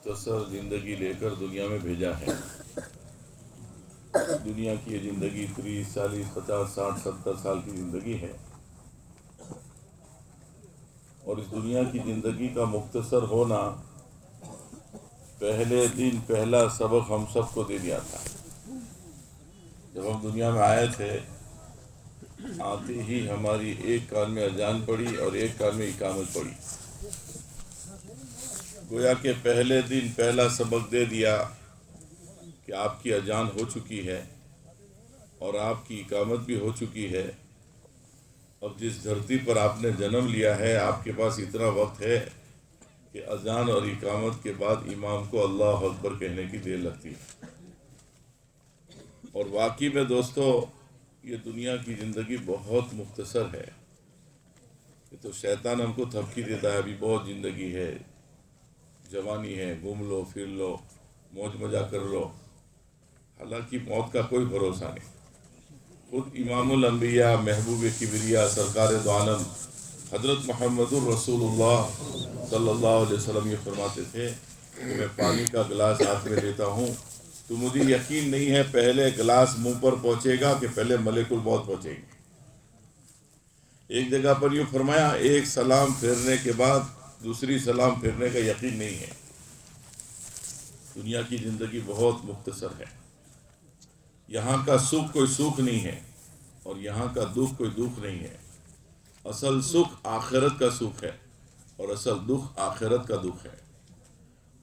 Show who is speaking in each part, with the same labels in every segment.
Speaker 1: مختصر زندگی لے کر دنیا میں بھیجا ہے۔ دنیا کی یہ زندگی 30 40 50 60 70 سال کی زندگی ہے، اور اس دنیا کی زندگی کا مختصر ہونا پہلے دن پہلا سبق ہم سب کو دے دیا تھا۔ جب ہم دنیا میں آئے تھے، آتے ہی ہماری ایک کان میں اذان پڑی اور ایک کان میں اقامت پڑی، گویا کہ پہلے دن پہلا سبق دے دیا کہ آپ کی اذان ہو چکی ہے اور آپ کی اقامت بھی ہو چکی ہے۔ اب جس دھرتی پر آپ نے جنم لیا ہے، آپ کے پاس اتنا وقت ہے کہ اذان اور اقامت کے بعد امام کو اللہ اکبر کہنے کی دیر لگتی ہے۔ اور واقعی میں دوستو، یہ دنیا کی زندگی بہت مختصر ہے۔ یہ تو شیطان ہم کو دھمکی دیتا ہے، ابھی بہت زندگی ہے، جوانی ہے، گھوم لو پھر لو، موج مزہ کر لو۔ حالانکہ موت کا کوئی بھروسہ نہیں۔ خود امام الانبیاء، محبوب کبریا، سرکار دو عالم حضرت محمد الرسول اللہ صلی اللہ علیہ وسلم یہ فرماتے تھے کہ میں پانی کا گلاس ہاتھ میں لیتا ہوں تو مجھے یقین نہیں ہے پہلے گلاس منہ پر پہنچے گا کہ پہلے ملک الموت پہنچے گی۔ ایک جگہ پر یوں فرمایا، ایک سلام پھیرنے کے بعد دوسری سلام پھیرنے کا یقین نہیں ہے۔ دنیا کی زندگی بہت مختصر ہے۔ یہاں کا سکھ کوئی سکھ نہیں ہے اور یہاں کا دکھ کوئی دکھ نہیں ہے۔ اصل سکھ آخرت کا سکھ ہے اور اصل دکھ آخرت کا دکھ ہے،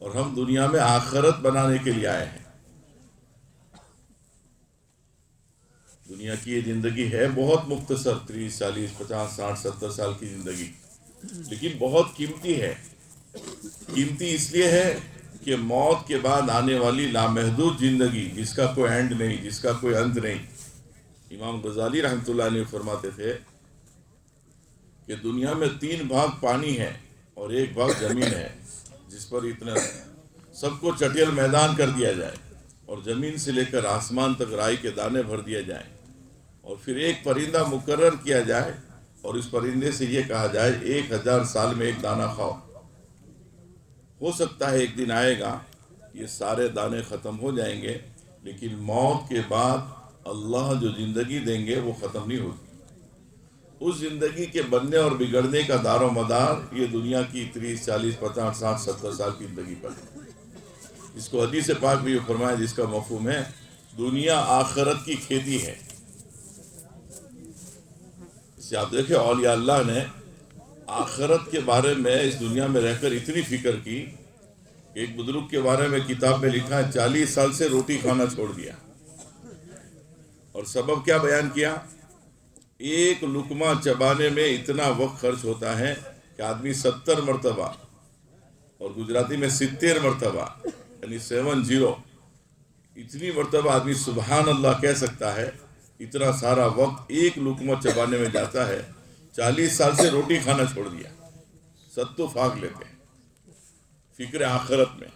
Speaker 1: اور ہم دنیا میں آخرت بنانے کے لیے آئے ہیں۔ دنیا کی یہ زندگی ہے بہت مختصر، 30 40 50 60 70 سال کی زندگی، لیکن بہت قیمتی ہے۔ قیمتی اس لیے ہے کہ موت کے بعد آنے والی لامحدود زندگی، جس کا کوئی اینڈ نہیں، جس کا کوئی انت نہیں۔ امام غزالی رحمۃ اللہ علیہ فرماتے تھے کہ دنیا میں 3 بھاگ پانی ہے اور 1 بھاگ زمین ہے، جس پر اتنا سب کو چٹیل میدان کر دیا جائے اور زمین سے لے کر آسمان تک رائی کے دانے بھر دیے جائیں، اور پھر ایک پرندہ مقرر کیا جائے اور اس پرندے سے یہ کہا جائے 1000 سال میں ایک دانہ کھاؤ۔ ہو سکتا ہے ایک دن آئے گا یہ سارے دانے ختم ہو جائیں گے، لیکن موت کے بعد اللہ جو زندگی دیں گے وہ ختم نہیں ہوگی۔ اس زندگی کے بننے اور بگڑنے کا دار و مدار یہ دنیا کی 30 40 50 60 70 سال کی زندگی پر ہے۔ اس کو حدیث پاک میں یہ فرمایا، جس کا مفہوم ہے دنیا آخرت کی کھیتی ہے۔ اس سے آپ دیکھیں اولیاء اللہ نے آخرت کے بارے میں اس دنیا میں رہ کر اتنی فکر کی کہ ایک بزرگ کے بارے میں کتاب میں لکھا ہے 40 سال سے روٹی کھانا چھوڑ دیا، اور سبب کیا بیان کیا؟ ایک لقمہ چبانے میں اتنا وقت خرچ ہوتا ہے کہ آدمی 70 مرتبہ، اور گجراتی میں 70 مرتبہ یعنی 70، اتنی مرتبہ آدمی سبحان اللہ کہہ سکتا ہے۔ اتنا سارا وقت ایک لقمہ چبانے میں جاتا ہے۔ 40 سال سے روٹی کھانا چھوڑ دیا، ستو پھاگ لیتے ہیں فکر آخرت میں۔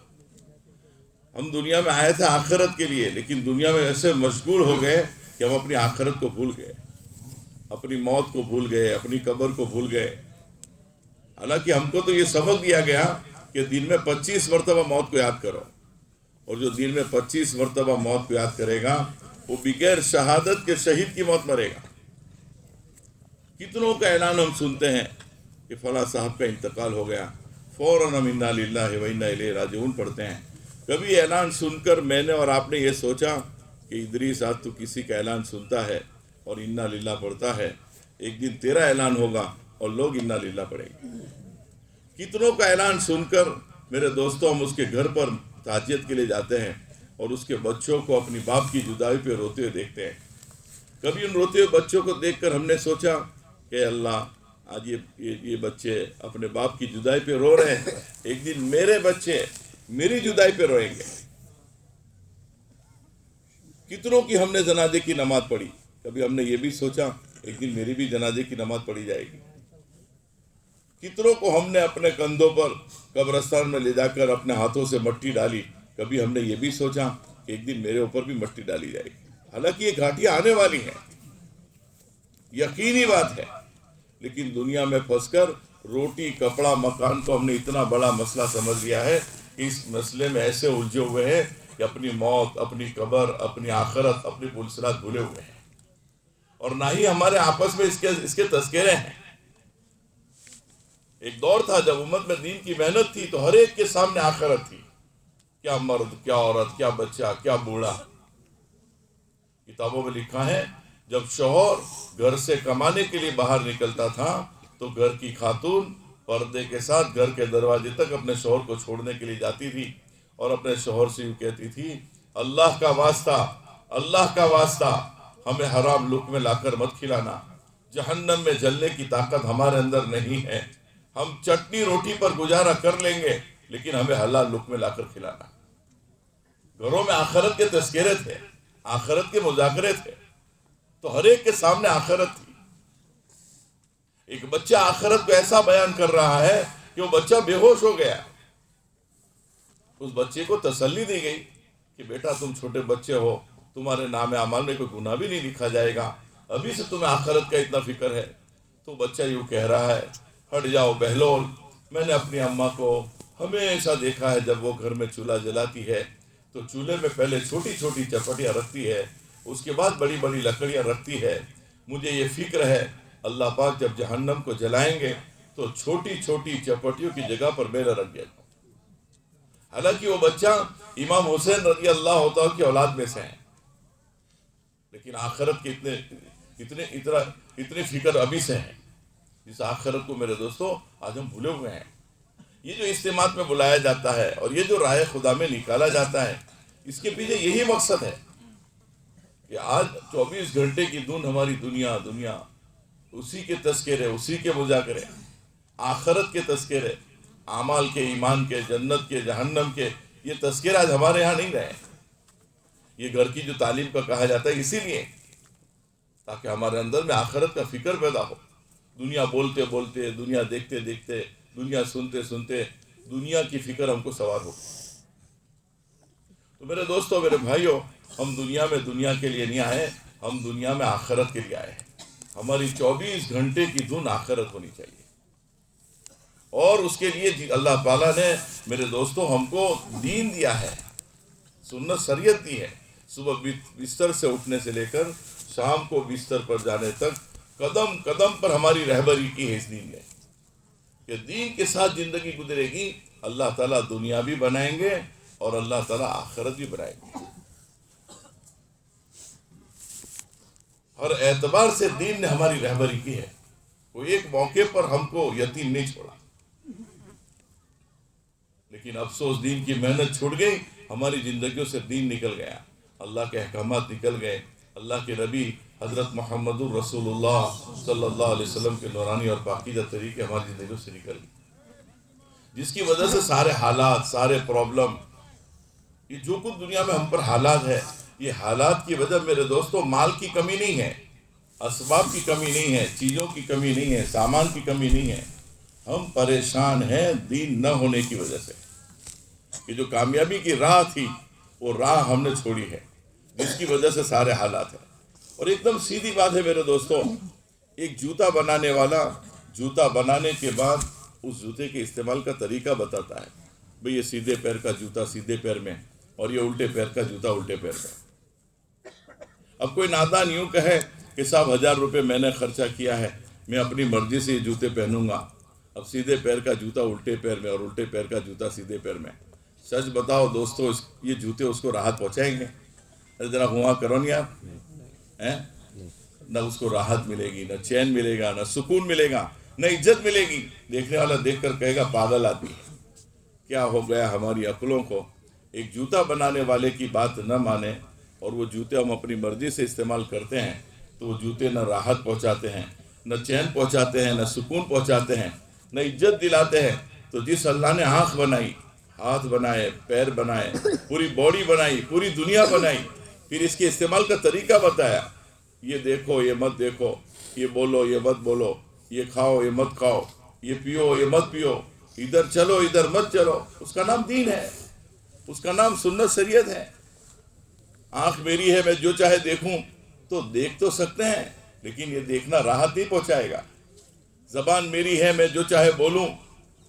Speaker 1: ہم دنیا میں آئے تھے آخرت کے لیے، لیکن دنیا میں ایسے مشغول ہو گئے کہ ہم اپنی آخرت کو بھول گئے، اپنی موت کو بھول گئے، اپنی قبر کو بھول گئے۔ حالانکہ ہم کو تو یہ سبق دیا گیا کہ دن میں 25 مرتبہ موت کو یاد کرو، اور جو دن میں 25 مرتبہ موت کو یاد کرے گا وہ بغیر شہادت کے شہید کی موت مرے گا۔ کتنوں کا اعلان ہم سنتے ہیں کہ فلاں صاحب کا انتقال ہو گیا، فوراً ہم انا للہ و انا الیہ راجعون پڑھتے ہیں۔ کبھی اعلان سن کر میں نے اور آپ نے یہ سوچا کہ ادریس آج تو کسی کا اعلان سنتا ہے اور انا للہ پڑھتا ہے، ایک دن تیرا اعلان ہوگا اور لوگ انا للہ پڑھیں گے۔ کتنوں کا اعلان سن کر میرے دوستوں ہم اس کے گھر پر تعزیت کے لیے جاتے ہیں اور اس کے بچوں کو اپنی باپ کی جدائی پہ روتے ہوئے دیکھتے ہیں۔ کبھی ان روتے ہوئے بچوں کو دیکھ کر ہم نے سوچا کہ اللہ آج یہ بچے اپنے باپ کی جدائی پہ رو رہے ہیں، ایک دن میرے بچے میری جدائی پہ روئیں گے۔ کتنوں کی ہم نے جنازے کی نماز پڑھی، کبھی ہم نے یہ بھی سوچا ایک دن میری بھی جنازے کی نماز پڑھی جائے گی۔ کتنوں کو ہم نے اپنے کندھوں پر قبرستان میں لے جا کر اپنے ہاتھوں سے مٹی ڈالی، کبھی ہم نے یہ بھی سوچا کہ ایک دن میرے اوپر بھی مٹی ڈالی جائے گی۔ حالانکہ یہ گھاٹیاں آنے والی ہیں، یقینی بات ہے، لیکن دنیا میں پھنس کر روٹی کپڑا مکان کو ہم نے اتنا بڑا مسئلہ سمجھ لیا ہے اس مسئلے میں ایسے الجھے ہوئے ہیں کہ اپنی موت، اپنی قبر، اپنی آخرت، اپنی پلسرات بھولے ہوئے ہیں، اور نہ ہی ہمارے آپس میں اس کے تذکرے ہیں۔ ایک دور تھا جب امت میں دین کی محنت تھی تو ہر ایک کے سامنے آخرت تھی، کیا مرد، کیا عورت، کیا بچہ، کیا بوڑھا۔ کتابوں میں لکھا ہے جب شوہر گھر سے کمانے کے لیے باہر نکلتا تھا تو گھر کی خاتون پردے کے ساتھ گھر کے دروازے تک اپنے شوہر کو چھوڑنے کے لیے جاتی تھی اور اپنے شوہر سے یوں کہتی تھی، اللہ کا واسطہ، اللہ کا واسطہ ہمیں حرام لقمے لا کر مت کھلانا، جہنم میں جلنے کی طاقت ہمارے اندر نہیں ہے، ہم چٹنی روٹی پر گزارا کر لیں گے لیکن ہمیں حلال لقمے لا کر کھلانا۔ گھروں میں آخرت کے تذکرے تھے، آخرت کے مذاکرے تھے، تو ہر ایک کے سامنے آخرت تھی۔ ایک بچہ آخرت کو ایسا بیان کر رہا ہے کہ وہ بچہ بے ہوش ہو گیا۔ اس بچے کو تسلی دی گئی کہ بیٹا تم چھوٹے بچے ہو، تمہارے نام اعمال میں کوئی گناہ بھی نہیں لکھا جائے گا، ابھی سے تمہیں آخرت کا اتنا فکر ہے۔ تو بچہ یوں کہہ رہا ہے، ہٹ جاؤ بہلول، میں نے اپنی اماں کو ہمیشہ دیکھا ہے جب وہ گھر میں چولہا جلاتی ہے تو چولہے میں پہلے چھوٹی چھوٹی چپٹیاں رکھتی ہے، اس کے بعد بڑی بڑی لکڑیاں رکھتی ہے، مجھے یہ فکر ہے اللہ پاک جب جہنم کو جلائیں گے تو چھوٹی چھوٹی چپٹیوں کی جگہ پر میرا رکھ دیا۔ حالانکہ وہ بچہ امام حسین رضی اللہ عنہ کی اولاد میں سے ہیں، لیکن آخرت کے اتنے فکر ابھی سے ہیں، جس آخرت کو میرے دوستو آج ہم بھولے ہوئے ہیں۔ یہ جو اجتماعات میں بلایا جاتا ہے اور یہ جو راہ خدا میں نکالا جاتا ہے، اس کے پیچھے یہی مقصد ہے کہ آج 24 گھنٹے کی دن ہماری دنیا اسی کے تذکرے، اسی کے مذاکرے، آخرت کے تذکرے، اعمال کے، ایمان کے، جنت کے، جہنم کے، یہ تذکرے آج ہمارے ہاں نہیں رہے۔ یہ گھر کی جو تعلیم کا کہا جاتا ہے اسی لیے تاکہ ہمارے اندر میں آخرت کا فکر پیدا ہو۔ دنیا بولتے بولتے، دنیا دیکھتے دیکھتے، دنیا سنتے سنتے دنیا کی فکر ہم کو سوار ہو۔ تو میرے دوستو، میرے بھائیوں، ہم دنیا میں دنیا کے لیے نہیں آئے، ہم دنیا میں آخرت کے لیے آئے ہیں۔ ہماری 24 گھنٹے کی دن آخرت ہونی چاہیے، اور اس کے لیے اللہ تعالیٰ نے میرے دوستو ہم کو دین دیا ہے، سنت شریعت دی ہے۔ صبح بستر سے اٹھنے سے لے کر شام کو بستر پر جانے تک قدم قدم پر ہماری رہبری کی ہے اس دین نے، کہ دین کے ساتھ زندگی گزرے گی، اللہ تعالیٰ دنیا بھی بنائیں گے اور اللہ تعالیٰ آخرت بھی بنائیں گے۔ ہر اعتبار سے دین نے ہماری رہبری کی ہے، کوئی ایک موقع پر ہم کو یتیم نہیں چھوڑا، لیکن افسوس دین کی محنت چھوڑ گئی، ہماری زندگیوں سے دین نکل گیا، اللہ کے احکامات نکل گئے، اللہ کے نبی حضرت محمد الرسول اللہ صلی اللہ علیہ وسلم کے نورانی اور پاکیزہ طریقے ہماری زندگیوں سے نکل گئے، جس کی وجہ سے سارے حالات، سارے پرابلم، یہ جو کچھ دنیا میں ہم پر حالات ہے، یہ حالات کی وجہ میرے دوستوں مال کی کمی نہیں ہے، اسباب کی کمی نہیں ہے، چیزوں کی کمی نہیں ہے، سامان کی کمی نہیں ہے، ہم پریشان ہیں دین نہ ہونے کی وجہ سے۔ کہ جو کامیابی کی راہ تھی وہ راہ ہم نے چھوڑی ہے، جس کی وجہ سے سارے حالات ہیں۔ اور ایک دم سیدھی بات ہے میرے دوستوں، ایک جوتا بنانے والا جوتا بنانے کے بعد اس جوتے کے استعمال کا طریقہ بتاتا ہے، بھئی یہ سیدھے پیر کا جوتا سیدھے پیر میں، اور یہ الٹے پیر کا جوتا الٹے پیر میں۔ اب کوئی نادان یوں کہے کہ صاحب 1000 روپے میں نے خرچہ کیا ہے، میں اپنی مرضی سے یہ جوتے پہنوں گا، اب سیدھے پیر کا جوتا الٹے پیر میں اور الٹے پیر کا جوتا سیدھے پیر میں۔ سچ بتاؤ دوستو، یہ جوتے اس کو راحت پہنچائیں گے؟ ذرا ہوا کرو نہیں آپ، نہ اس کو راحت ملے گی، نہ چین ملے گا، نہ سکون ملے گا، نہ عزت ملے گی۔ دیکھنے والا دیکھ کر کہے گا پاگل آدمی ہے۔ کیا ہو گیا ہماری عقلوں کو؟ ایک جوتا بنانے والے کی بات نہ مانے اور وہ جوتے ہم اپنی مرضی سے استعمال کرتے ہیں، تو وہ جوتے نہ راحت پہنچاتے ہیں، نہ چین پہنچاتے ہیں، نہ سکون پہنچاتے ہیں، نہ عزت دلاتے ہیں۔ تو جس اللہ نے آنکھ بنائی، ہاتھ بنائے، پیر بنائے، پوری باڈی بنائی، پوری دنیا بنائی، پھر اس کے استعمال کا طریقہ بتایا، یہ دیکھو یہ مت دیکھو، یہ بولو یہ مت بولو، یہ کھاؤ یہ مت کھاؤ، یہ پیو یہ مت پیو، ادھر چلو ادھر مت چلو، اس کا نام دین ہے، اس کا نام سنت شریعت ہے۔ آنکھ میری ہے، میں جو چاہے دیکھوں تو دیکھ تو سکتے ہیں، لیکن یہ دیکھنا راحت نہیں پہنچائے گا۔ زبان میری ہے، میں جو چاہے بولوں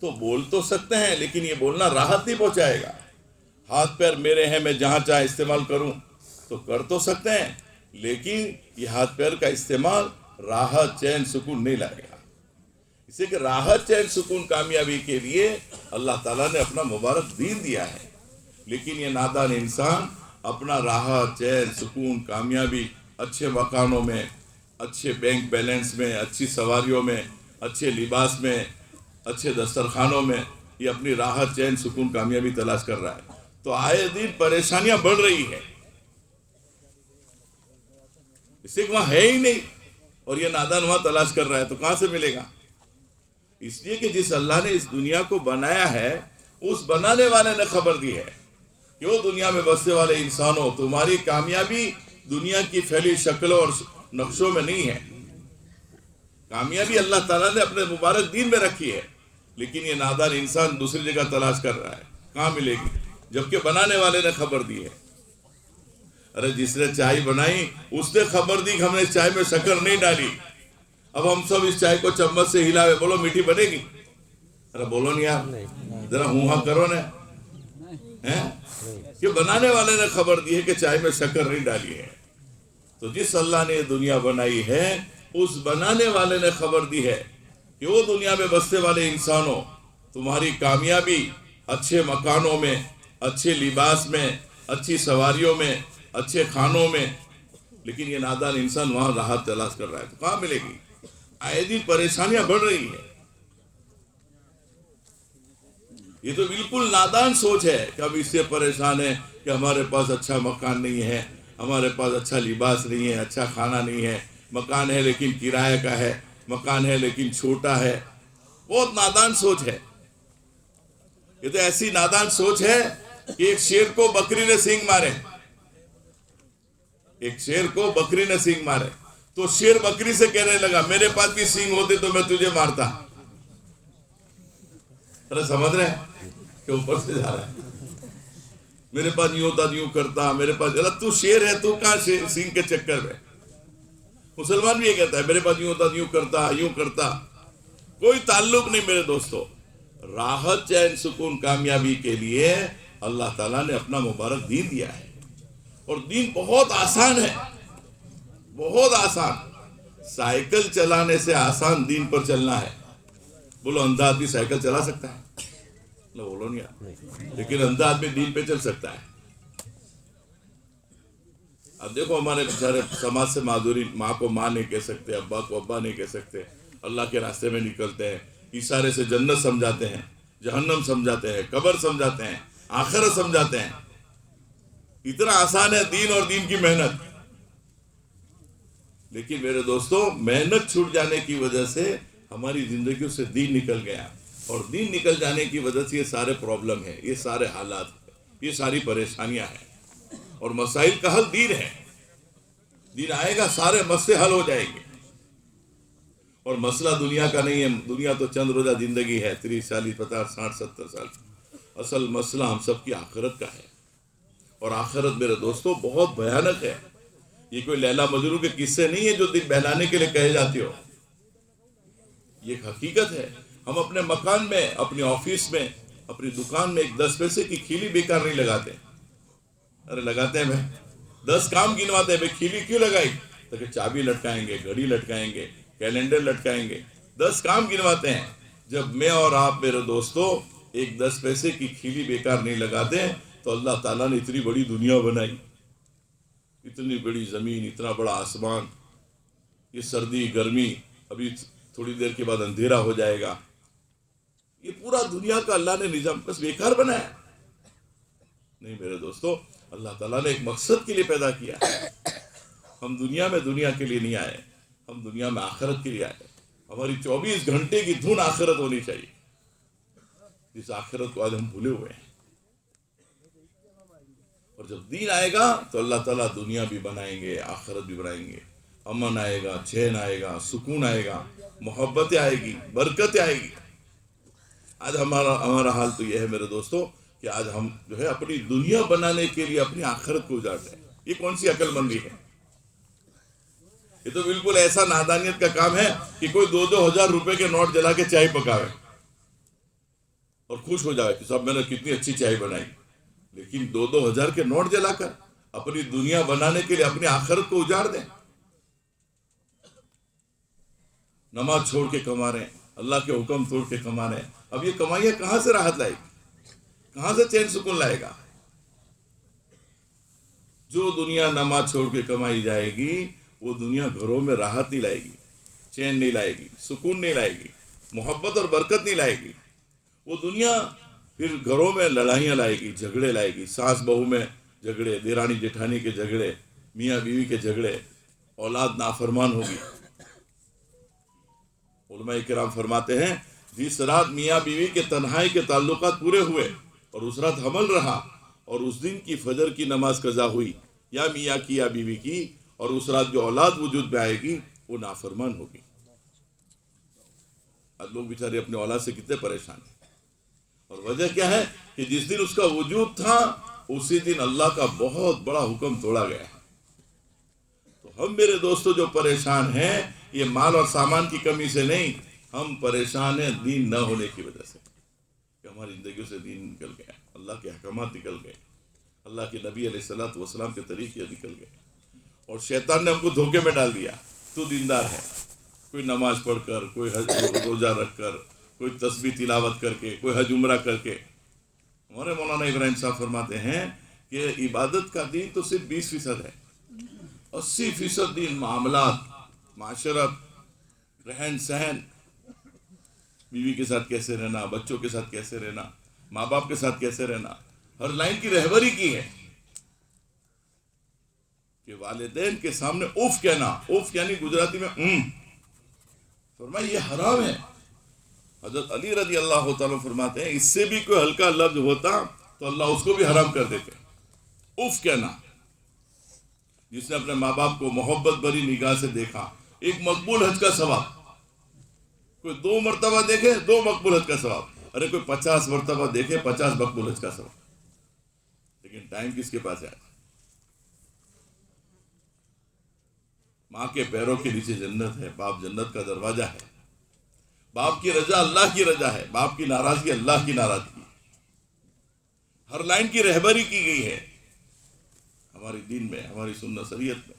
Speaker 1: تو بول تو سکتے ہیں لیکن یہ بولنا راحت نہیں پہنچائے گا. ہاتھ پیر میرے ہیں، میں جہاں چاہے استعمال کروں تو کر تو سکتے ہیں، لیکن یہ ہاتھ پیر کا استعمال راحت چین سکون نہیں لائے گا. اسے کہ راحت چین سکون کامیابی کے لیے اللہ تعالیٰ نے اپنا مبارک دین دیا ہے، لیکن یہ نادان انسان اپنا راحت چین سکون کامیابی اچھے مکانوں میں، اچھے بینک بیلنس میں، اچھی سواریوں میں، اچھے لباس میں، اچھے دسترخوانوں میں یہ اپنی راحت چین سکون کامیابی تلاش کر رہا ہے. تو آئے دن پریشانیاں بڑھ رہی ہیں، اس سے وہاں ہے ہی نہیں اور یہ نادان وہاں تلاش کر رہا ہے، تو کہاں سے ملے گا؟ اس لیے کہ جس اللہ نے اس دنیا کو بنایا ہے اس بنانے والے نے خبر دی ہے کہ وہ دنیا میں بسنے والے انسانوں، تمہاری کامیابی دنیا کی پھیلی شکلوں اور نقشوں میں نہیں ہے. کامیابی اللہ تعالیٰ نے اپنے مبارک دین میں رکھی ہے، لیکن یہ نادان انسان دوسری جگہ تلاش کر رہا ہے. کہاں ملے گی جبکہ بنانے والے نے خبر دی ہے. ارے جس نے چائے بنائی اس نے خبر دی کہ ہم نے چائے میں شکر نہیں ڈالی، اب ہم سب اس چائے کو چمچ سے ہلاوے، بولو میٹھی بنے گی؟ ارے بولو نہیں یار، ذرا ہوں ہاں کرو نا. کہ بنانے والے نے خبر دی ہے کہ چائے میں شکر نہیں ڈالی ہے. تو جس اللہ نے دنیا بنائی ہے اس بنانے والے نے خبر دی ہے کہ وہ دنیا میں بسنے والے انسانوں، تمہاری کامیابی اچھے مکانوں میں، اچھے لباس میں، اچھی سواریوں میں، اچھے کھانوں میں، لیکن یہ نادان انسان وہاں راحت تلاش کر رہا ہے. تو کہاں ملے گی؟ آئے دن پریشانیاں بڑھ رہی ہیں. یہ تو بالکل نادان سوچ ہے کہ ہم اس سے پریشان ہیں کہ ہمارے پاس اچھا مکان نہیں ہے، ہمارے پاس اچھا لباس نہیں ہے، اچھا کھانا نہیں ہے، مکان ہے لیکن کرایہ کا ہے، مکان ہے لیکن چھوٹا ہے. بہت نادان سوچ ہے. یہ تو ایسی نادان سوچ ہے کہ ایک شیر کو بکری نے سینگ مارے، ایک شیر کو بکری نے سینگ مارے تو شیر بکری سے کہنے لگا میرے پاس بھی سینگ ہوتے تو میں تجھے مارتا. ارے سمجھ رہے ہیں کہ اوپر سے جا رہا ہے، میرے پاس یوں ہوتا یوں کرتا، میرے پاس تو شیر ہے، تو کہاں سینگ کے چکر میں. مسلمان بھی یہ کہتا ہے میرے پاس یوں ہوتا یوں کرتا یوں کرتا. کوئی تعلق نہیں میرے دوستو. راحت چین سکون کامیابی کے لیے اللہ تعالیٰ نے اپنا مبارک دین دیا ہے، اور دین بہت آسان ہے، بہت آسان. سائیکل چلانے سے آسان دین پر چلنا ہے. بولو اندھا آدمی سائیکل چلا سکتا ہے؟ نہ بولو نہیں آپ. لیکن اندھا آدمی دین پہ چل سکتا ہے. اب دیکھو ہمارے بیچارے سماج سے معذوری، ماں کو ماں نہیں کہہ سکتے، ابا کو ابا نہیں کہہ سکتے، اللہ کے راستے میں نکلتے ہیں، اشارے سے جنت سمجھاتے ہیں، جہنم سمجھاتے ہیں، قبر سمجھاتے ہیں، آخرت سمجھاتے ہیں. اتنا آسان ہے دین اور دین کی محنت. لیکن میرے دوستو محنت چھوٹ جانے کی وجہ سے ہماری زندگیوں سے دین نکل گیا، اور دین نکل جانے کی وجہ سے یہ سارے پرابلم ہیں، یہ سارے حالات ہیں، یہ ساری پریشانیاں ہیں. اور مسائل کا حل دین ہے. دین آئے گا سارے مسئلے حل ہو جائیں گے. اور مسئلہ دنیا کا نہیں ہے. دنیا تو چند روزہ زندگی ہے، 30 40 50 60 70 سال. اصل مسئلہ ہم سب کی آخرت کا ہے. اور آخرت میرے دوستوں بہت بھیانک ہے. یہ کوئی لیلا مجنوں کے قصے نہیں ہے جو دل بہلانے کے لیے کہے جاتے ہو. یہ ایک حقیقت ہے. ہم اپنے مکان میں، اپنے آفس میں، اپنی دکان میں ایک 10 پیسے کی کھیلی بیکار نہیں لگاتے. ارے لگاتے ہیں بھائی، 10 کام گنواتے ہیں. بھائی کھیلی کیوں لگائی؟ تاکہ چابی لٹکائیں گے، گھڑی لٹکائیں گے، کیلنڈر لٹکائیں گے. 10 کام گنواتے ہیں. جب میں اور آپ میرے دوستوں ایک 10 پیسے کی کھیلی بیکار نہیں لگاتے تو اللہ تعالیٰ نے اتنی بڑی دنیا بنائی، اتنی بڑی زمین، اتنا بڑا آسمان، یہ سردی گرمی، ابھی تھوڑی دیر کے بعد اندھیرا ہو جائے گا. یہ پورا دنیا کا اللہ نے نظام بس بیکار بنایا نہیں میرے دوستو. اللہ تعالیٰ نے ایک مقصد کے لیے پیدا کیا ہے. ہم دنیا میں دنیا کے لیے نہیں آئے، ہم دنیا میں آخرت کے لیے آئے. ہماری 24 گھنٹے کی دھن آخرت ہونی چاہیے. اس آخرت کو آج ہم بھولے ہوئے ہیں. اور جب دین آئے گا تو اللہ تعالیٰ دنیا بھی بنائیں گے، آخرت بھی بنائیں گے. امن آئے گا، چین آئے گا، سکون آئے گا، محبت آئے گی، برکت آئے گی. آج ہمارا حال تو یہ ہے میرے دوستو کہ آج ہم جو ہے اپنی دنیا بنانے کے لیے اپنی آخرت کو اجاڑتے ہیں. یہ کون سی عقل مندی ہے؟ یہ تو بالکل ایسا نادانیت کا کام ہے کہ کوئی 2-2 ہزار روپے کے نوٹ جلا کے چائے پکاوے. اور خوش ہو جائے کہ صاحب میں نے کتنی اچھی چائے بنائی. لیکن 2,000 کے نوٹ جلا کر اپنی دنیا بنانے کے لیے اپنی آخرت کو اجاڑ دیں. نماز چھوڑ کے کما رہے ہیں, اللہ کے حکم توڑ کے کما رہے ہیں. اب یہ کمائیاں کہاں سے راحت لائے گی, کہاں سے چین سکون لائے گا؟ جو دنیا نماز چھوڑ کے کمائی جائے گی وہ دنیا گھروں میں راحت نہیں لائے گی, چین نہیں لائے گی, سکون نہیں لائے گی, محبت اور برکت نہیں لائے گی. وہ دنیا پھر گھروں میں لڑائیاں لائے گی, جھگڑے لائے گی, ساس بہو میں جھگڑے, دیرانی جیٹھانی کے جھگڑے, میاں بیوی کے جھگڑے, اولاد نافرمان ہوگی. علماء کرام فرماتے ہیں جس رات میاں بیوی کے تنہائی کے تعلقات پورے ہوئے اور اس رات حمل رہا اور اس دن کی فجر کی نماز قضا ہوئی یا میاں کی یا بیوی کی, اور اس رات جو اولاد وجود میں آئے گی وہ نافرمان ہوگی. اب لوگ بیچارے اپنے اولاد سے کتنے پریشان ہیں, اور وجہ کیا ہے کہ جس دن اس کا وجود تھا اسی دن اللہ کا بہت بڑا حکم توڑا گیا ہے. تو ہم میرے دوستوں جو پریشان ہیں یہ مال اور سامان کی کمی سے نہیں, ہم پریشان ہیں دین نہ ہونے کی وجہ سے, کہ ہماری زندگیوں سے دین نکل گیا, اللہ کے احکامات نکل گئے, اللہ کے نبی علیہ الصلوۃ والسلام کے طریقے نکل گئے, اور شیطان نے ہم کو دھوکے میں ڈال دیا. تو دیندار ہے, کوئی نماز پڑھ کر, کوئی روزہ رکھ کر, کوئی تسبیح تلاوت کر کے, کوئی حج عمرہ کر کے. ہمارے مولانا ابراہیم صاحب فرماتے ہیں کہ عبادت کا دین تو صرف 20% ہے, 80% دین معاملات, معاشرت, رہن سہن, بیوی کے ساتھ کیسے رہنا, بچوں کے ساتھ کیسے رہنا, ماں باپ کے ساتھ کیسے رہنا, ہر لائن کی رہبری کی ہے. کہ والدین کے سامنے اوف کہنا, اوف یعنی گجراتی میں فرمایا یہ حرام ہے. حضرت علی رضی اللہ تعالیٰ فرماتے ہیں اس سے بھی کوئی ہلکا لفظ ہوتا تو اللہ اس کو بھی حرام کر دیتے. اوف کہنا, جس نے اپنے ماں باپ کو محبت بھری نگاہ سے دیکھا, ایک مقبول حج کا ثواب. کوئی 2 مرتبہ دیکھے 2 مقبول حج کا ثواب, ارے کوئی 50 مرتبہ دیکھے 50 مقبول حج کا ثواب. لیکن ٹائم کس کے پاس ہے؟ ماں کے پیروں کے نیچے جنت ہے, باپ جنت کا دروازہ ہے. باپ کی رضا اللہ کی رضا ہے, باپ کی ناراضگی اللہ کی ناراضگی. ہر لائن کی رہبری کی گئی ہے ہماری دین میں, ہماری سنت شریعت میں.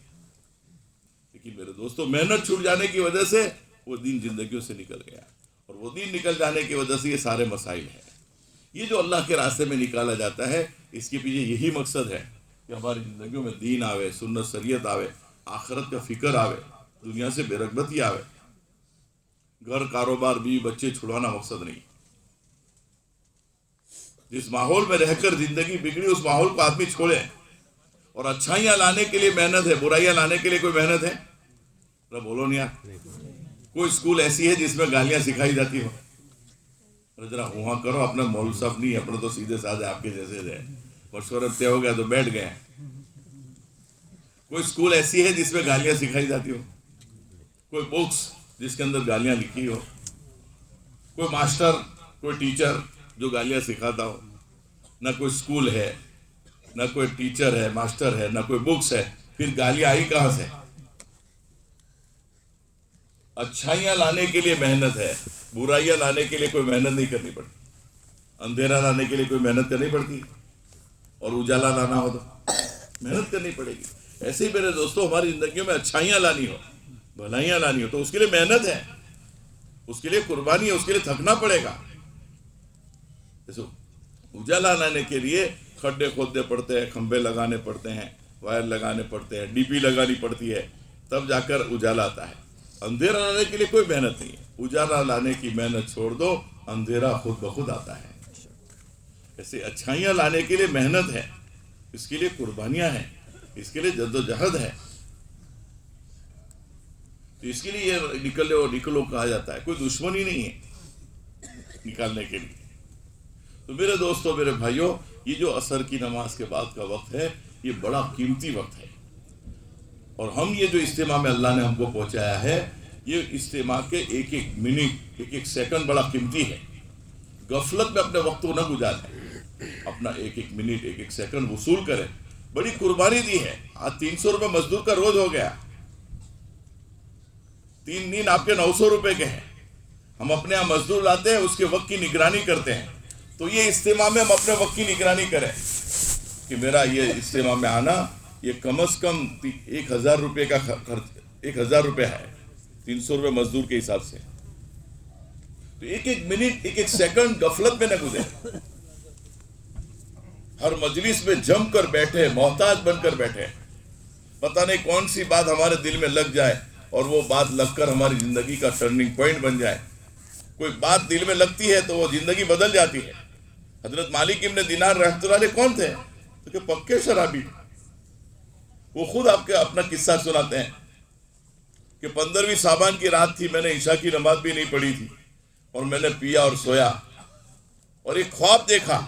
Speaker 1: لیکن میرے دوستوں محنت چھوٹ جانے کی وجہ سے وہ دین زندگیوں سے نکل گیا, اور وہ دین نکل جانے کی وجہ سے یہ سارے مسائل ہیں. یہ جو اللہ کے راستے میں نکالا جاتا ہے اس کے پیچھے یہی مقصد ہے کہ ہماری زندگیوں میں دین آوے, سنت شریعت آوے, آخرت کا فکر آوے, دنیا سے بے رغبتی آوے. گھر, کاروبار, بیوی بچے چھڑوانا مقصد نہیں. جس ماحول میں رہ کر زندگی بگڑی اس ماحول کو آدمی چھوڑے, اور اچھائیاں لانے کے لیے محنت ہے, برائیاں لانے کے لیے کوئی محنت ہے؟ بولو نہیں یار. کوئی اسکول ایسی ہے جس میں گالیاں سکھائی جاتی ہو؟ ذرا وہاں کرو, اپنا مولوی صاحب نہیں, اپنا تو سیدھے سادھے آپ کے جیسے ہے, مشورت طے ہو گیا تو بیٹھ گئے. کوئی اسکول ایسی ہے جس میں گالیاں سکھائی جاتی ہو؟ کوئی بکس جس کے اندر گالیاں لکھی ہو؟ کوئی ماسٹر, کوئی ٹیچر جو گالیاں سکھاتا ہو؟ نہ کوئی اسکول ہے, نہ کوئی ٹیچر ہے, ماسٹر ہے, نہ کوئی بکس ہے, پھر گالیاں آئی کہاں سے؟ اچھائیاں لانے کے لیے محنت ہے, برائیاں لانے کے لیے کوئی محنت نہیں کرنی پڑتی. اندھیرا لانے کے لیے کوئی محنت کرنی پڑتی, اور اجالا لانا ہو تو محنت کرنی پڑے گی. ایسے ہی میرے دوستوں ہماری زندگیوں میں اچھائیاں لانی ہو, بھلائیاں لانی ہو تو اس کے لیے محنت ہے, اس کے لیے قربانی ہے, اس کے لیے تھکنا پڑے گا. اجالا لانے کے لیے کھڈے کھودنے پڑتے ہیں, کھمبے لگانے پڑتے ہیں, وائر لگانے پڑتے ہیں, ڈی پی لگانی پڑتی ہے, تب جا کر اجالا آتا ہے. اندھیرا لانے کے لیے کوئی محنت نہیں ہے. اجالا لانے کی محنت چھوڑ دو, اندھیرا خود بخود آتا ہے. ایسے اچھائیاں لانے کے لیے محنت ہے, اس کے لیے قربانیاں ہیں, اس کے لیے جد و جہد ہے. تو اس کے لیے یہ نکلو کہا جاتا ہے. کوئی دشمنی نہیں ہے نکالنے کے لیے. تو میرے دوستوں, میرے بھائیوں, یہ جو عصر کی نماز کے بعد کا وقت ہے یہ بڑا قیمتی وقت ہے, اور ہم یہ جو اجتماع میں اللہ نے ہم کو پہنچایا ہے یہ اجتماع کے ایک ایک منٹ, ایک ایک سیکنڈ بڑا قیمتی ہے. غفلت میں اپنے وقت کو نہ گزاریں, اپنا ایک ایک منٹ, ایک ایک سیکنڈ وصول کریں. بڑی قربانی دی ہے. آج 300 روپے مزدور کا روز ہو گیا, 3 دن آپ کے 900 روپے کے ہیں. ہم اپنے یہاں مزدور لاتے ہیں, اس کے وقت کی نگرانی کرتے ہیں, تو یہ اجتماع میں ہم اپنے وقت کی نگرانی کریں کہ میرا یہ اجتماع میں آنا یہ کم از کم 1000 روپے کا خرچ، 1000 روپے ہے، 300 روپے مزدور کے حساب سے. تو ایک ایک منٹ، ایک ایک سیکنڈ غفلت میں نہ گزرے. ہر مجلس میں جم کر بیٹھے، محتاج بن کر بیٹھے. پتہ نہیں کون سی بات ہمارے دل میں لگ جائے اور وہ بات لگ کر ہماری زندگی کا ٹرننگ پوائنٹ بن جائے. کوئی بات دل میں لگتی ہے تو وہ زندگی بدل جاتی ہے. حضرت مالک ابن دینار رحمۃ اللہ علیہ کون تھے؟ تو کہ پکے شرابی. وہ خود آپ کے اپنا قصہ سناتے ہیں کہ 15ویں شعبان کی رات تھی، میں نے عشاء کی نماز بھی نہیں پڑھی تھی اور میں نے پیا اور سویا اور ایک خواب دیکھا.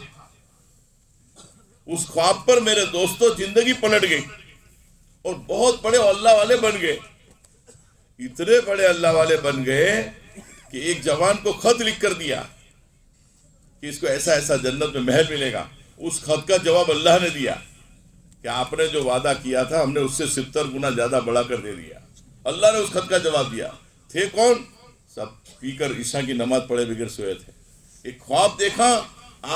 Speaker 1: اس خواب پر میرے دوستوں زندگی پلٹ گئی اور بہت بڑے اللہ والے بن گئے. اتنے بڑے اللہ والے بن گئے کہ ایک جوان کو خط لکھ کر دیا کہ اس کو ایسا ایسا جنت میں محل ملے گا. اس خط کا جواب اللہ نے دیا کہ آپ نے جو وعدہ کیا تھا ہم نے اس سے 70 گنا زیادہ بڑھا کر دے دیا. اللہ نے اس خط کا جواب دیا. تھے کون؟ سب پی کر عشاء کی نماز پڑھے بغیر سوئے تھے. ایک خواب دیکھا،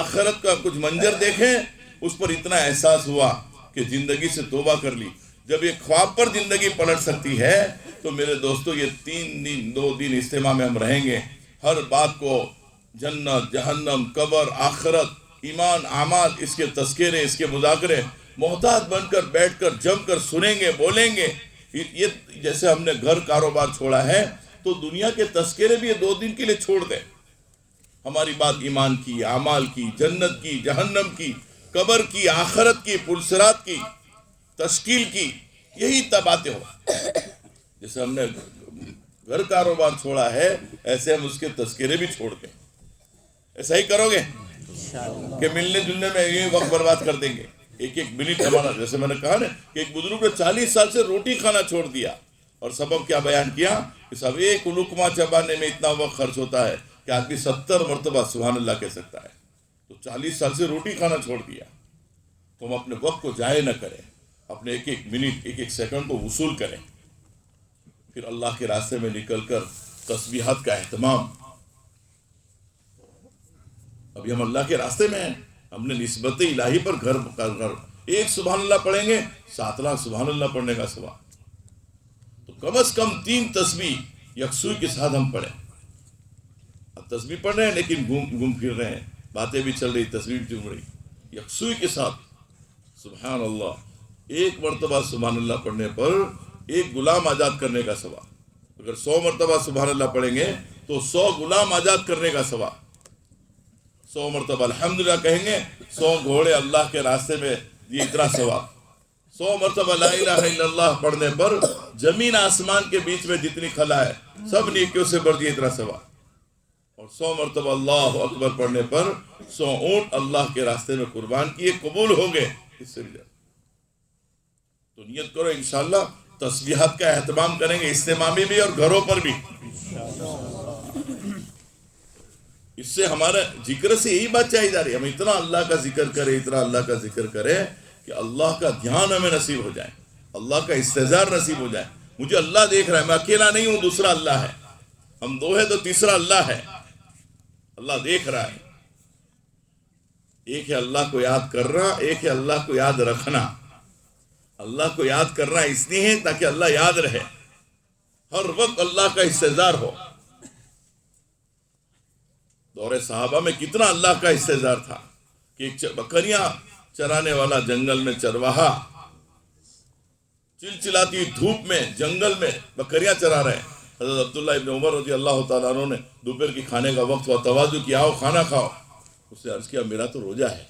Speaker 1: آخرت کا کچھ منظر دیکھیں، اس پر اتنا احساس ہوا کہ زندگی سے توبہ کر لی. جب ایک خواب پر زندگی پلٹ سکتی ہے تو میرے دوستو یہ 3 دن 2 دن اجتماع میں ہم رہیں گے. ہر بات کو جنت، جہنم، قبر، آخرت، ایمان، اعمال، اس کے تذکرے، اس کے مذاکرے محتاط بن کر بیٹھ کر جم کر سنیں گے، بولیں گے. یہ جیسے ہم نے گھر کاروبار چھوڑا ہے تو دنیا کے تذکرے بھی یہ 2 دن کے لیے چھوڑ دیں. ہماری بات ایمان کی، اعمال کی، جنت کی، جہنم کی، قبر کی، آخرت کی، پلسرات کی، تشکیل کی، یہی باتیں ہو. جیسے ہم نے گھر کاروبار چھوڑا ہے ایسے ہم اس کے تذکرے بھی چھوڑ دیں. ایسا ہی کرو گے کہ ملنے جلنے میں یہ وقت برباد کر دیں گے؟ ایک ایک منٹ ہمارا، جیسے میں نے کہا نا کہ ایک بزرگ نے 40 سال سے روٹی کھانا چھوڑ دیا اور سبب کیا بیان کیا کہ سب ایک لقمہ چبانے میں اتنا وقت خرچ ہوتا ہے کہ آدمی 70 مرتبہ سبحان اللہ کہہ سکتا ہے. تو 40 سال سے روٹی کھانا چھوڑ دیا. تو ہم اپنے وقت کو ضائع نہ کریں، اپنے ایک ایک منٹ، ایک ایک سیکنڈ کو وصول کریں. پھر اللہ کے راستے میں نکل کر تسبیحات کا اہتمام. ابھی ہم اللہ کے راستے میں ہیں، ہم نے نسبت الہی پر گھر ایک سبحان اللہ پڑھیں گے 7 لاکھ سبحان اللہ پڑھنے کا ثواب. تو کم از کم 3 تسبیح یکسوئی کے ساتھ ہم پڑھیں. اب تسبیح پڑھ رہے ہیں لیکن گھوم پھر رہے ہیں، باتیں بھی چل رہی، تسبیح بھی چل رہی. یکسوئی کے ساتھ سبحان اللہ، ایک مرتبہ سبحان اللہ پڑھنے پر ایک غلام آزاد کرنے کا ثواب. اگر 100 مرتبہ سبحان اللہ پڑھیں گے تو 100 غلام آزاد کرنے کا ثواب. 100 مرتبہ الحمدللہ کہیں گے 100 گھوڑے اللہ کے راستے میں یہ اتنا ثواب. 100 مرتبہ لا الہ الا اللہ پڑھنے پر زمین آسمان کے بیچ میں جتنی خلا ہے سب نیکیوں سے بڑھ دیے اتنا ثواب. اور 100 مرتبہ اللہ اکبر پڑھنے پر 100 اونٹ اللہ کے راستے میں قربان کیے قبول ہو گئے. اس سے بھی تو نیت کرو انشاءاللہ تسبیحات کا اہتمام کریں گے، اجتماع میں بھی اور گھروں پر بھی. اس سے ہمارا ذکر سے یہی بات چاہیے جا رہی ہے، ہم اتنا اللہ کا ذکر کریں، اتنا اللہ کا ذکر کریں کہ اللہ کا دھیان ہمیں نصیب ہو جائے، اللہ کا استحضار نصیب ہو جائے. مجھے اللہ دیکھ رہا ہے، میں اکیلا نہیں ہوں، دوسرا اللہ ہے. ہم 2 ہیں تو تیسرا اللہ ہے. اللہ دیکھ رہا ہے. ایک ہے اللہ کو یاد کرنا، ایک ہے اللہ کو یاد رکھنا. اللہ کو یاد کرنا اس لیے ہے تاکہ اللہ یاد رہے، ہر وقت اللہ کا استحضار ہو. دور صحابہ میں کتنا اللہ کا استحضار تھا کہ ایک بکریاں چرانے والا جنگل میں چرواہا چلچلاتی دھوپ میں جنگل میں بکریاں چرا رہے ہیں. حضرت عبداللہ ابن عمر رضی اللہ تعالیٰ عنہ نے دوپہر کی کھانے کا وقت ہوا، تواضع کیا، آؤ کھانا کھاؤ. اس سے عرض کیا میرا تو روزہ ہے.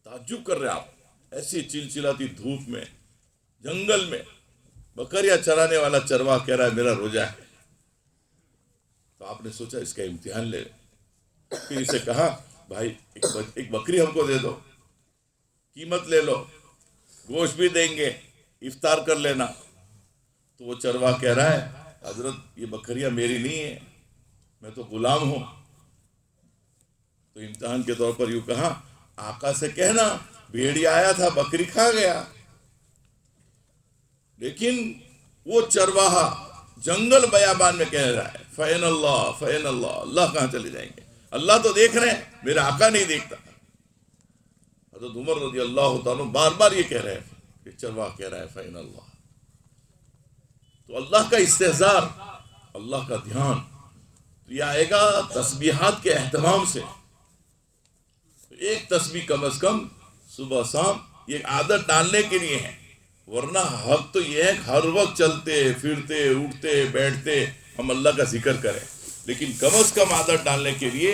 Speaker 1: تعجب کر رہے آپ، ایسی چلچلاتی دھوپ میں جنگل میں بکریاں چرانے والا چرواہ کہہ رہا ہے میرا روزہ ہے. تو آپ نے سوچا اس کا امتحان لے. پھر اسے کہا بھائی ایک بکری ہم کو دے دو، قیمت لے لو، گوشت بھی دیں گے، افطار کر لینا. تو وہ چرواہ کہہ رہا ہے حضرت یہ بکریاں میری نہیں ہیں، میں تو غلام ہوں. تو امتحان کے طور پر یوں کہا آقا سے کہنا بھیڑیا آیا تھا بکری کھا گیا. لیکن وہ چرواہا جنگل بیابان میں کہہ رہا ہے فین اللہ فین اللہ، اللہ کہاں چلے جائیں گے، اللہ تو دیکھ رہے ہیں، میرا آقا نہیں دیکھتا. حضرت عمر رضی اللہ تعالیٰ بار بار یہ کہہ رہے ہیں کہ چرواہ کہہ رہا ہے فَإِنَ اللَّهَ. تو اللہ کا استحضار، اللہ کا دھیان یہ آئے گا تسبیحات کے اہتمام سے. ایک تسبیح کم از کم صبح شام یہ عادت ڈالنے کے لیے ہے. ورنہ حق تو یہ ہے کہ ہر وقت چلتے پھرتے اٹھتے بیٹھتے ہم اللہ کا ذکر کریں، لیکن کم از کم عادت ڈالنے کے لیے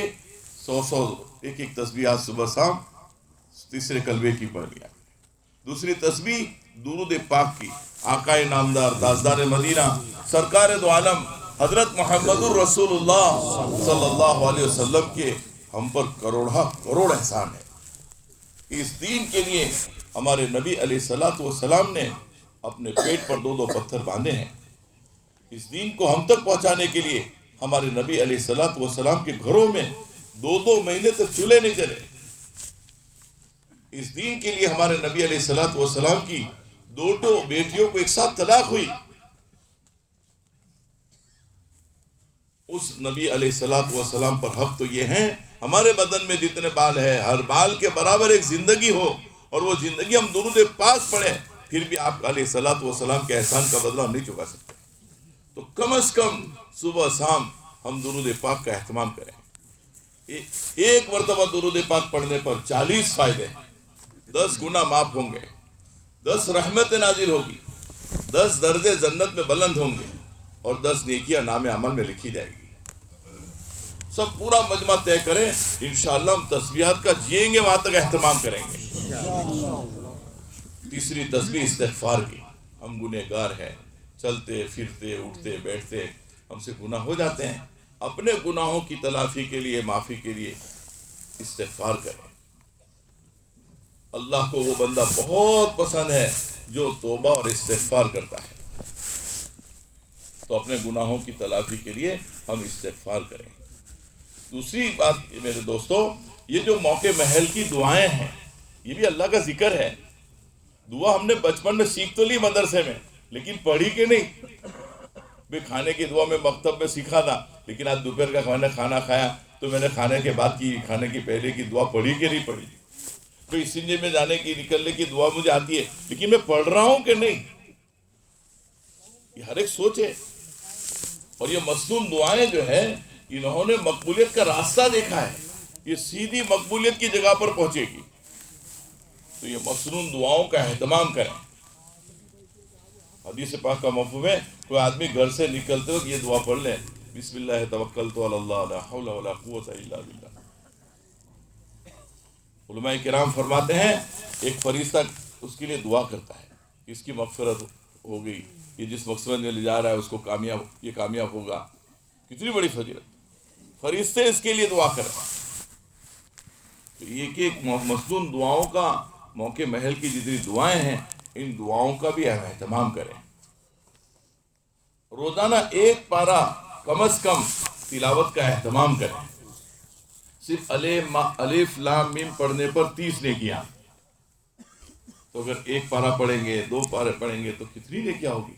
Speaker 1: 100 ایک تسبیحات صبح شام تیسرے کلمے کی پڑھ لیا. دوسری تسبیح درود پاک کی، آقا نامدار تاجدار مدینہ سرکار دو عالم حضرت محمد الرسول اللہ صلی اللہ علیہ وسلم کے ہم پر کروڑ احسان ہے. اس دین کے لیے ہمارے نبی علیہ السلام نے اپنے پیٹ پر 2 پتھر باندھے ہیں. اس دین کو ہم تک پہنچانے کے لیے ہمارے نبی علیہ السلام کے گھروں میں 2 مہینے تک چولہے نہیں چلے. اس دین کے لیے ہمارے نبی علیہ السلام کی 2 بیٹیوں کو ایک ساتھ طلاق ہوئی. اس نبی علیہ السلام پر حق تو یہ ہے ہمارے بدن میں جتنے بال ہیں ہر بال کے برابر ایک زندگی ہو، اور وہ زندگی ہم درود پاک پڑھیں، پھر بھی آپ علیہ السلام کے احسان کا بدلہ ہم نہیں چکا سکتے. تو کم از کم صبح شام ہم درود پاک کا اہتمام کریں. ایک مرتبہ درود پاک پڑھنے پر 40 فائدے، 10 گناہ معاف ہوں گے، 10 رحمت نازل ہوگی، 10 درجے جنت میں بلند ہوں گے، اور 10 نیکیاں نام عمل میں لکھی جائے گی. سب پورا مجمع طے کریں، انشاءاللہ ہم تسبیحات کا جئیں گے وہاں تک اہتمام کریں گے. تیسری تسبیح استغفار کی. ہم گنہگار ہیں، چلتے پھرتے اٹھتے بیٹھتے ہم سے گناہ ہو جاتے ہیں. اپنے گناہوں کی تلافی کے لیے، معافی کے لیے استغفار کریں. اللہ کو وہ بندہ بہت پسند ہے جو توبہ اور استغفار کرتا ہے. تو اپنے گناہوں کی تلافی کے لیے ہم استغفار کریں. دوسری بات میرے دوستو، یہ جو موقع محل کی دعائیں ہیں یہ بھی اللہ کا ذکر ہے. دعا ہم نے بچپن میں سیکھ تو لی مدرسے میں، لیکن پڑھی کہ نہیں. بھی کھانے کی دعا میں مکتب میں سیکھا تھا، لیکن آج دوپہر کا کھانا کھایا تو میں نے کھانے کے بعد کی، کھانے کی پہلے کی دعا پڑھی کہ نہیں پڑھی. کوئی سنجے میں جانے کی نکلنے کی دعا مجھے آتی ہے، لیکن میں پڑھ رہا ہوں کہ نہیں. یہ ہر ایک سوچے. اور یہ مصنون دعائیں جو ہے انہوں نے مقبولیت کا راستہ دیکھا ہے، یہ سیدھی مقبولیت کی جگہ پر پہنچے گی. تو یہ مصنون دعاؤں کا اہتمام کریں. حدیث پاک کا مفہوم ہے کوئی آدمی گھر سے نکلتے وقت یہ دعا پڑھ لیں، بسم اللہ توکلت علی اللہ لا حول ولا قوت الا باللہ. علماء کرام فرماتے ہیں ایک فرشتہ اس کے لیے دعا کرتا ہے، اس کی مغفرت ہو گئی، یہ جس مقصد میں لے جا رہا ہے اس کو کامیاب ہوگا. کتنی بڑی فضیلت. فرشتے اس کے لیے دعا کریں. تو یہ کہ مصنون دعاؤں کا موقع محل کی جتنی دعائیں ہیں ان دعاؤں کا بھی اہتمام کریں. روزانہ 1 پارہ کم از کم تلاوت کا اہتمام کریں. صرف الف لام میم پڑھنے پر 30 نیکیاں. تو اگر 1 پارہ پڑھیں گے، 2 پارے پڑھیں گے تو کتنی نیکیاں ہوگی.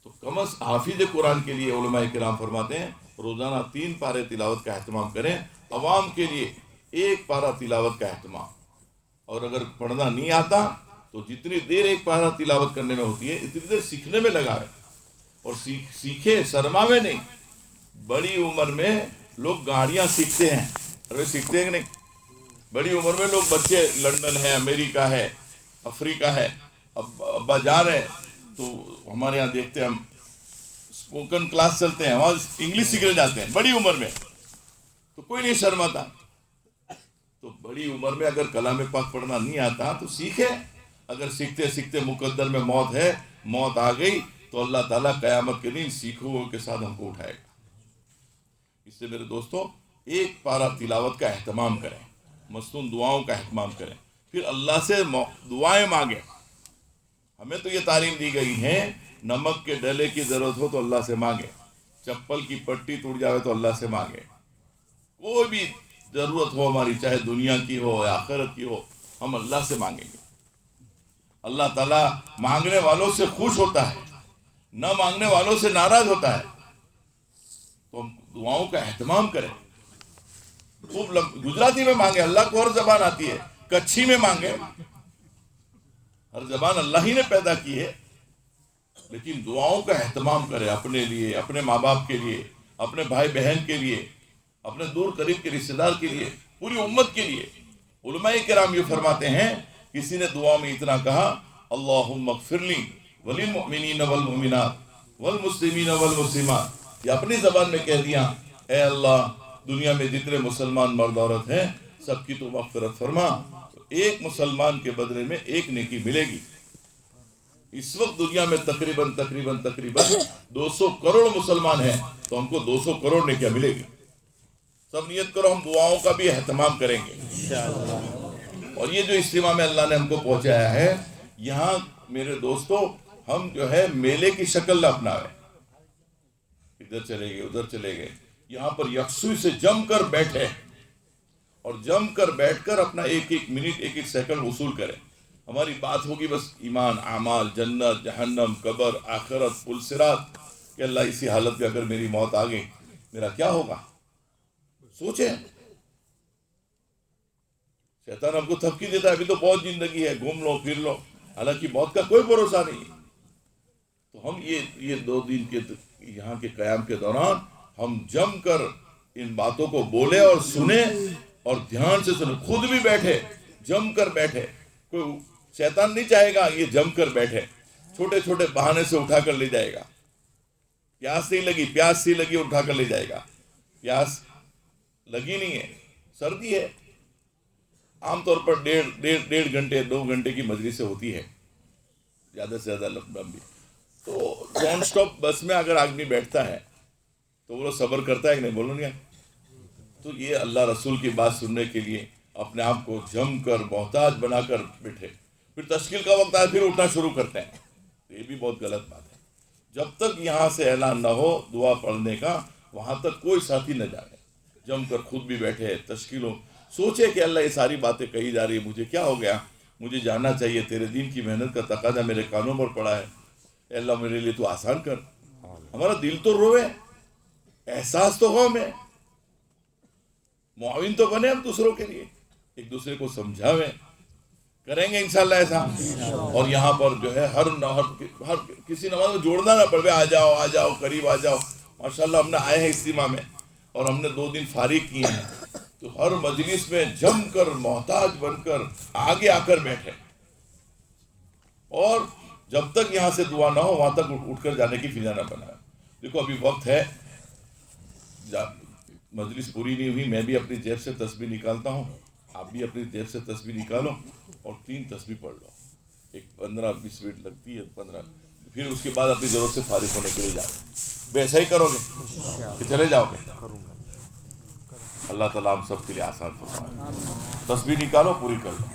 Speaker 1: تو کم از حافظ قرآن کے لیے علماء کرام فرماتے ہیں روزانہ 3 پارے تلاوت کا اہتمام کریں. عوام کے لیے 1 پارہ تلاوت کا اہتمام. اور اگر پڑھنا نہیں آتا تو جتنی دیر 1 پارہ تلاوت کرنے میں ہوتی ہے اتنی دیر سیکھنے میں لگا رہے. اور سیکھے سرما میں نہیں. بڑی عمر میں لوگ گاڑیاں سیکھتے ہیں، ارے سیکھتے ہیں کہ نہیں. بڑی عمر میں لوگ بچے لندن ہے، امریکہ ہے، افریقہ ہے، ابا جا رہے ہیں تو ہمارے یہاں دیکھتے ہیں ہم اسپوکن کلاس چلتے ہیں، وہاں انگلش سیکھنے جاتے ہیں بڑی عمر میں. تو کوئی نہیں شرماتا. تو بڑی عمر میں اگر کلام پاک پڑھنا نہیں آتا تو سیکھے. اگر سیکھتے سیکھتے مقدر میں موت ہے، موت آ گئی تو اللہ تعالیٰ قیامت کے دن سیکھوں کے ساتھ ہم کو اٹھائے گا. اس سے میرے دوستوں 1 پارہ تلاوت کا اہتمام کریں، مصنون دعاؤں کا اہتمام کریں. پھر اللہ سے دعائیں مانگیں. ہمیں تو یہ تعلیم دی گئی ہے نمک کے ڈلے کی ضرورت ہو تو اللہ سے مانگے، چپل کی پٹی ٹوٹ جائے تو اللہ سے مانگے. کوئی بھی ضرورت ہو ہماری، چاہے دنیا کی ہو یا آخرت کی ہو، ہم اللہ سے مانگیں گے. اللہ تعالیٰ مانگنے والوں سے خوش ہوتا ہے، نہ مانگنے والوں سے ناراض ہوتا ہے. تو ہم دعاؤں کا اہتمام کریں. خوب گجراتی میں مانگے، اللہ کو ہر زبان آتی ہے، کچھی میں مانگے، ہر زبان اللہ ہی نے پیدا کی ہے، لیکن دعاؤں کا اہتمام کرے اپنے لیے، اپنے ماں باپ کے لیے، اپنے بھائی بہن کے لیے، اپنے دور قریب کے رشتہ دار کے لیے، پوری امت کے لیے۔ علماء کرام یہ فرماتے ہیں، کسی نے دعا میں اتنا کہا اللہم اغفر لی وللمؤمنین والمؤمنات والمسلمین والمسلمات، یہ اپنی زبان میں کہہ دیا، اے اللہ دنیا میں جتنے مسلمان مرد عورت ہیں سب کی تو مغفرت فرما، تو ایک مسلمان کے بدلے میں ایک نیکی ملے گی۔ اس وقت دنیا میں تقریباً 200 کروڑ مسلمان ہیں، تو ہم کو 200 کروڑ نیکیاں ملے گی۔ سب نیت کرو، ہم دعاؤں کا بھی اہتمام کریں گے۔ اور یہ جو اجتماع میں اللہ نے ہم کو پہنچایا ہے، یہاں میرے دوستو ہم جو ہے میلے کی شکل نہ اپنائے، ادھر چلے گئے ادھر چلے گئے، یہاں پر یکسوئی سے جم کر بیٹھے، اور جم کر بیٹھ کر اپنا ایک ایک منٹ ایک ایک سیکنڈ وصول کریں۔ ہماری بات ہوگی بس ایمان، اعمال، جنت، جہنم، قبر، آخرت، پل صراط، کہ اللہ اسی حالت میں اگر میری موت آ گئی میرا کیا ہوگا؟ سوچیں۔ شیطان ہم کو تھپکی دیتا ہے ابھی تو بہت زندگی ہے، گھوم لو پھر لو، حالانکہ موت کا کوئی بھروسہ نہیں ہے۔ تو ہم یہ 2 دن کے یہاں کے قیام کے دوران ہم جم کر ان باتوں کو بولے اور سنے، اور دھیان سے سنے، خود بھی بیٹھے، جم کر بیٹھے۔ کوئی شیطان نہیں چاہے گا یہ جم کر بیٹھے، چھوٹے چھوٹے بہانے سے اٹھا کر لے جائے گا۔ پیاس نہیں لگی، پیاس سی لگی، اٹھا کر لے جائے گا۔ پیاس لگی نہیں ہے، سردی ہے، عام طور پر 1.5 گھنٹے 2 گھنٹے کی مجلسیں ہوتی ہے، زیادہ سے زیادہ لمبی۔ تو نان سٹاپ بس میں اگر آدمی بیٹھتا ہے تو وہ صبر کرتا ہے کہ نہیں، بولو نہیں؟ تو یہ اللہ رسول کی بات سننے کے لیے اپنے آپ کو جم کر محتاج بنا کر بیٹھے، پھر تشکیل کا وقت آئے پھر اٹھنا شروع کرتے ہیں، تو یہ بھی بہت غلط بات ہے۔ جب تک یہاں سے اعلان نہ ہو دعا پڑھنے کا، وہاں تک کوئی ساتھی نہ جائے، جم کر خود بھی بیٹھے، تشکیلوں سوچے کہ اللہ یہ ساری باتیں کہی جا رہی ہے، مجھے کیا ہو گیا، مجھے جاننا چاہیے، تیرے دین کی محنت کا تقاضا میرے کانوں پر پڑا ہے، اے اللہ میرے لیے تو آسان کر۔ ہمارا دل تو روے، احساس تو ہو، میں معاون تو بنے ہم دوسروں کے لیے، ایک دوسرے کو سمجھاویں، کریں گے انشاءاللہ ایسا۔ اور یہاں پر جو ہے ہر کسی نماز میں جوڑنا نہ پڑے، آ جاؤ آ جاؤ قریب آ جاؤ۔ ماشاءاللہ ہم نے آئے ہیں اجتماع میں، اور ہم نے 2 دن فارغ کیے ہیں، تو ہر مجلس میں جم کر محتاج بن کر آگے آ کر بیٹھے، اور جب تک یہاں سے دعا نہ ہو وہاں تک اٹھ کر جانے کی فضا نہ بنائے۔ دیکھو ابھی وقت ہے، مجلس پوری نہیں ہوئی، میں بھی اپنی جیب سے تسبیح نکالتا ہوں، آپ بھی اپنی جیب سے تسبیح نکالو اور 3 تسبیح پڑھ لو، ایک 15-20 منٹ لگتی ہے، 15، پھر اس کے بعد اپنی ضرورت سے فارغ ہونے کے لیے جاؤ۔ ویسا ہی کرو گے کہ چلے جاؤ گے؟ اللہ تعالیٰ ہم سب کے لیے آسان فرمائے۔ تسبیح نکالو، پوری کر لو۔